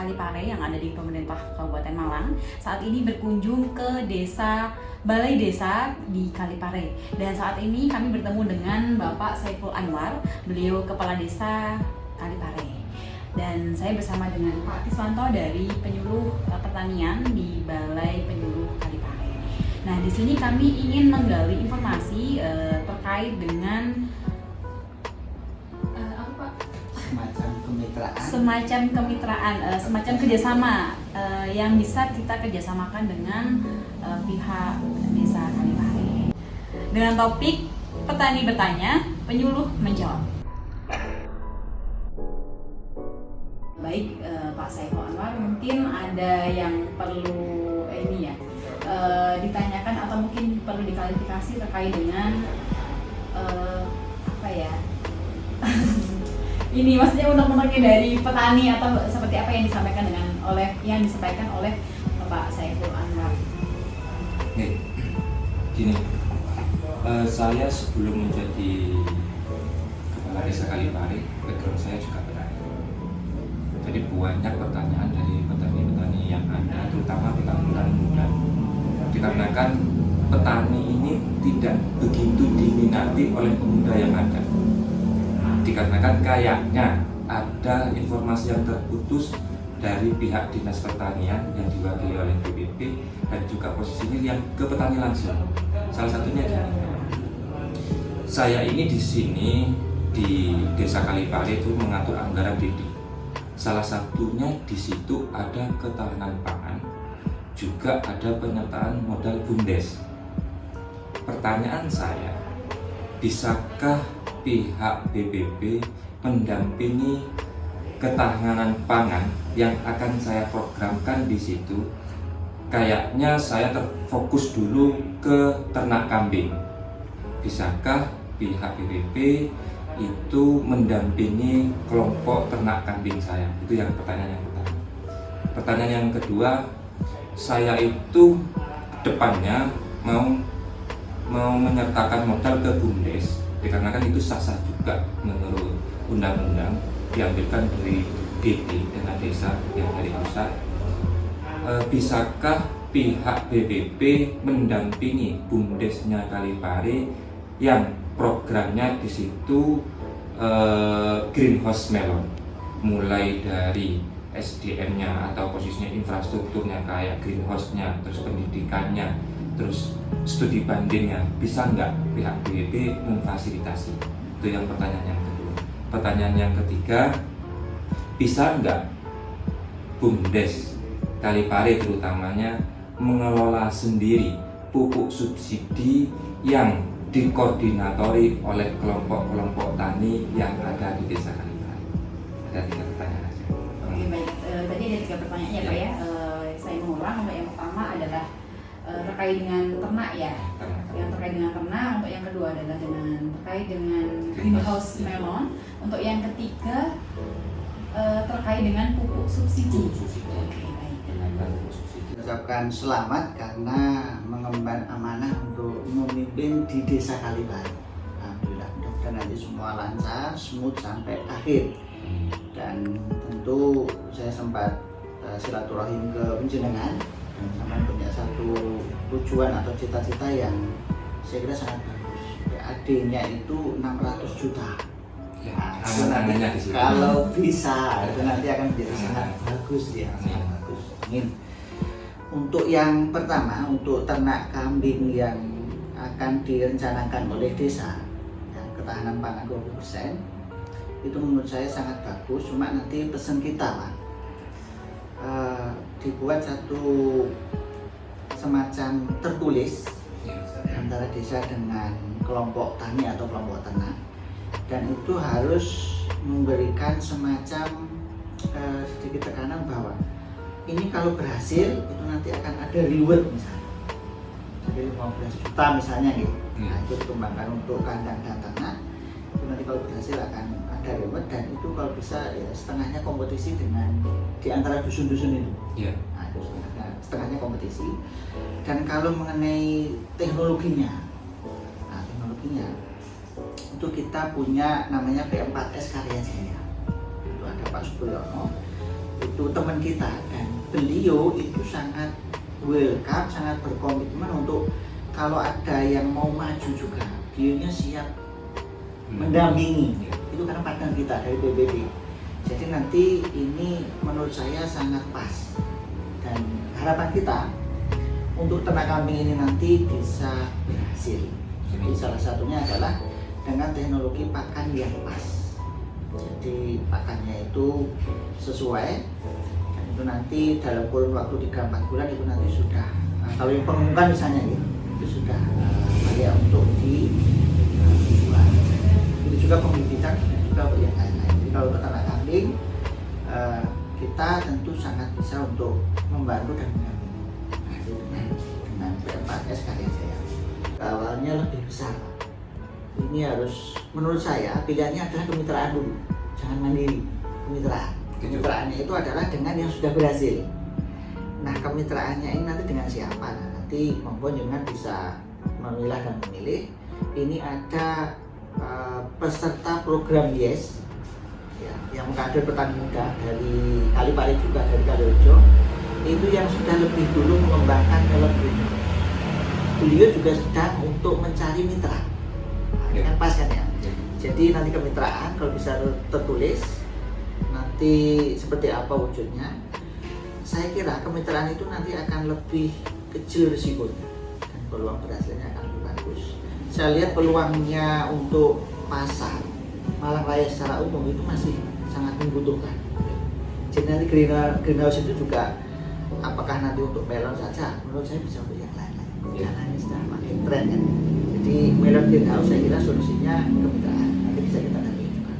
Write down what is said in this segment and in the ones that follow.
Kalipare yang ada di pemerintah Kabupaten Malang. Saat ini berkunjung ke Balai Desa di Kalipare. Dan saat ini kami bertemu dengan Bapak Saiful Anwar, beliau Kepala Desa Kalipare. Dan saya bersama dengan Pak Iswanto dari Penyuluh Pertanian di Balai Penyuluh Kalipare. Nah, di sini kami ingin menggali informasi terkait dengan semacam kerjasama yang bisa kita kerjasamakan dengan pihak desa Kalipare dengan topik petani bertanya, penyuluh menjawab. Baik, Pak Saiful Anwar, mungkin ada yang perlu ditanyakan atau mungkin perlu diklarifikasi terkait dengan ini maksudnya unek-uneknya dari petani atau seperti apa yang disampaikan oleh Pak Saiful Anwar. Nih, gini, saya sebelum menjadi Kepala Desa Kalipare, background saya juga petani. Jadi banyak pertanyaan dari petani-petani yang ada, terutama petani-petani muda. Dikarenakan petani ini tidak begitu diminati oleh pemuda yang ada. Dikarenakan kayaknya ada informasi yang terputus dari pihak Dinas Pertanian yang diwakili oleh BPP dan juga posisinya yang ke petani langsung. Salah satunya gini, saya ini di sini di Desa Kalipare itu mengatur anggaran DIDI. Salah satunya di situ ada ketahanan pangan, juga ada penyertaan modal BUMDes. Pertanyaan saya, bisakah pihak BPP mendampingi ketahanan pangan yang akan saya programkan di situ? Kayaknya saya terfokus dulu ke ternak kambing. Bisakah pihak BPP itu mendampingi kelompok ternak kambing saya? Itu yang pertanyaan yang pertama. Pertanyaan yang kedua, saya itu depannya mau menyertakan modal ke BUMDes, dikarenakan itu sah-sah juga menurut undang-undang, diambilkan dari DD, dana desa yang dari pusat. Bisakah pihak BPP mendampingi BUMDesnya Kalipare yang programnya di situ greenhouse melon, mulai dari SDM-nya atau posisinya infrastrukturnya kayak greenhouse-nya, terus pendidikannya, terus studi bandingnya, bisa nggak pihak BPP memfasilitasi? Itu yang pertanyaan yang kedua. Pertanyaan yang ketiga, bisa nggak BUMDes Kalipare terutamanya mengelola sendiri pupuk subsidi yang dikoordinatori oleh kelompok-kelompok tani yang ada di Desa Kalipare? Ada 3 pertanyaan aja. Oke, baik. Tadi ada 3 pertanyaan ya, Pak ya. Saya mengulang. Untuk yang pertama adalah terkait dengan ternak ya. Yang terkait dengan ternak. Untuk yang kedua adalah terkait dengan greenhouse melon. Untuk yang ketiga terkait dengan pupuk subsidi. Oke, baik. Ucapkan selamat karena mengemban amanah untuk memimpin di Desa Kalipare. Alhamdulillah, mudah-mudahan nanti semua lancar, smooth sampai akhir. Dan tentu saya sempat silaturahim ke penjenengan dan sampai punya satu tujuan atau cita-cita yang saya kira sangat bagus. PAD-nya itu 600 juta. Ya, kalau bisa itu nanti akan menjadi sangat bagus ya, sangat bagus. Amin. Untuk yang pertama, untuk ternak kambing yang akan direncanakan oleh desa, yang ketahanan pangan 20%, itu menurut saya sangat bagus. Cuma nanti pesan kita Pak, dibuat satu semacam tertulis antara desa dengan kelompok tani atau kelompok ternak, dan itu harus memberikan semacam sedikit tekanan bahwa ini kalau berhasil itu nanti akan ada reward misalnya, jadi 15 juta misalnya gitu. Nah, itu dikembangkan untuk kandang dan ternak. Itu nanti kalau berhasil akan ada reward, dan itu kalau bisa ya setengahnya kompetisi dengan di antara dusun-dusun itu. Nah, itu setengahnya kompetisi. Dan kalau mengenai teknologinya, itu kita punya namanya P4S Karya Jaya. Itu ada Pak Supriyono, itu teman kita, dan beliau itu sangat welcome, sangat berkomitmen untuk kalau ada yang mau maju juga, beliaunya siap mendampingi. Itu karena partner kita dari PBB. Jadi nanti ini menurut saya sangat pas, dan harapan kita untuk ternak kambing ini nanti bisa berhasil. Jadi salah satunya adalah dengan teknologi pakan yang pas. Jadi pakannya itu sesuai, dan itu nanti dalam kurun waktu 3-4 bulan itu nanti sudah kalau yang pengumuman misalnya itu sudah layak untuk dijual. Itu juga pembibitan, juga yang lain-lain. Jadi kalau peternak kambing kita tentu sangat bisa untuk membantu dan mendampingi dengan P4S Karya Jaya. Awalnya lebih besar. Ini harus, menurut saya pilihannya adalah kemitraan dulu, jangan mandiri. Kemitraannya itu adalah dengan yang sudah berhasil. Nah, kemitraannya ini nanti dengan siapa? Nah, nanti monggo jangan bisa memilah dan memilih. Ini ada peserta program YES ya, yang mengkader petani muda dari Kalipari juga, dari Kalirejo, itu yang sudah lebih dulu mengembangkan melon green. Beliau juga sedang untuk mencari mitra. Nah, kan pas kan ya. Jadi nanti kemitraan kalau bisa tertulis nanti seperti apa wujudnya. Saya kira kemitraan itu nanti akan lebih kecil risikonya dan peluang berhasilnya akan lebih bagus. Saya lihat peluangnya untuk pasar Malang Raya secara umum itu masih sangat membutuhkan. Jadi nanti greenhouse itu juga apakah nanti untuk melon saja? Menurut saya bisa untuk yang lain-lain. Karena ini sudah makin tren kan. Jadi melon greenhouse saya kira solusinya kemitraan. Nanti bisa kita dampingi juga.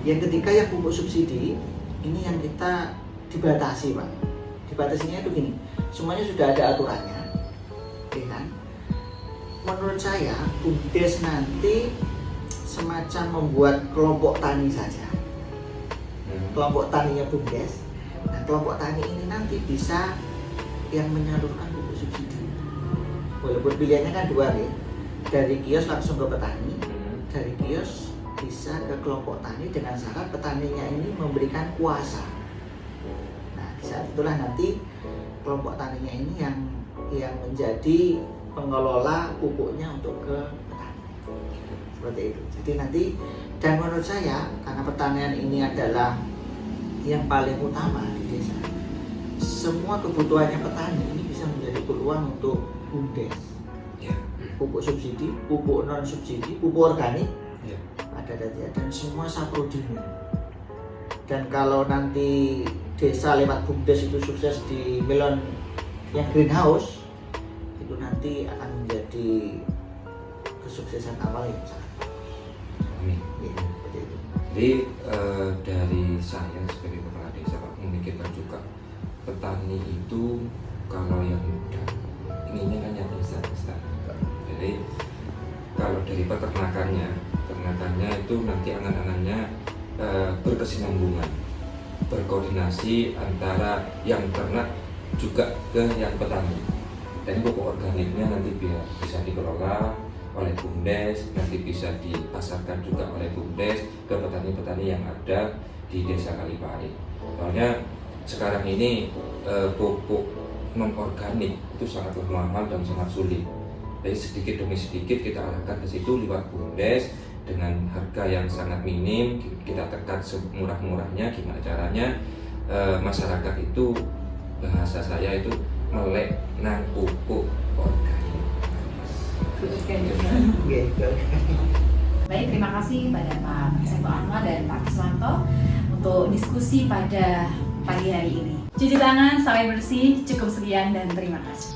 Yang ketiga yang pupuk subsidi, ini yang kita dibatasi Pak. Dibatasinya itu gini, semuanya sudah ada aturannya, ya kan? Menurut saya BUMDes nanti semacam membuat kelompok tani saja. Kelompok taninya BUMDes. Nah, kelompok tani ini nanti bisa yang menyalurkan pupuk subsidi. Walaupun pilihannya kan dua nih, dari kios langsung ke petani, dari kios bisa ke kelompok tani dengan syarat petaninya ini memberikan kuasa. Nah, di saat itulah nanti kelompok taninya ini yang menjadi pengelola pupuknya untuk ke petani. Seperti itu. Jadi nanti, dan menurut saya karena pertanian ini adalah yang paling utama di desa, semua kebutuhannya petani ini bisa menjadi peluang untuk BUMDes. Pupuk subsidi, pupuk non subsidi, pupuk organik, ada dan semua saprodinya. Dan kalau nanti desa lewat BUMDes itu sukses di melon yang greenhouse, itu nanti akan menjadi kesuksesan awal yang sangat bagus. Amin. Ya, seperti itu. Jadi dari saya sebagai kepala desa Pak memikirkan juga petani itu kalau yang muda inginnya kan yang besar. Jadi kalau dari peternakannya itu nanti angan-angannya berkesinambungan, berkoordinasi antara yang ternak juga ke yang petani. Dan pupuk organiknya nanti bisa dikelola oleh BUMDes, nanti bisa dipasarkan juga oleh BUMDes ke petani-petani yang ada di Desa Kalipari. Soalnya sekarang ini pupuk non organik itu sangat mahal dan sangat sulit. Jadi sedikit demi sedikit kita arahkan ke situ lewat BUMDes dengan harga yang sangat minim, kita tekan semurah-murahnya. Gimana caranya masyarakat itu, bahasa saya itu melek nang pupuk organik. Baik, terima kasih pada Pak Saiful Anwar dan Pak Kiswanto untuk diskusi pada pagi hari ini. Cuci tangan sampai bersih, cukup sekian dan terima kasih.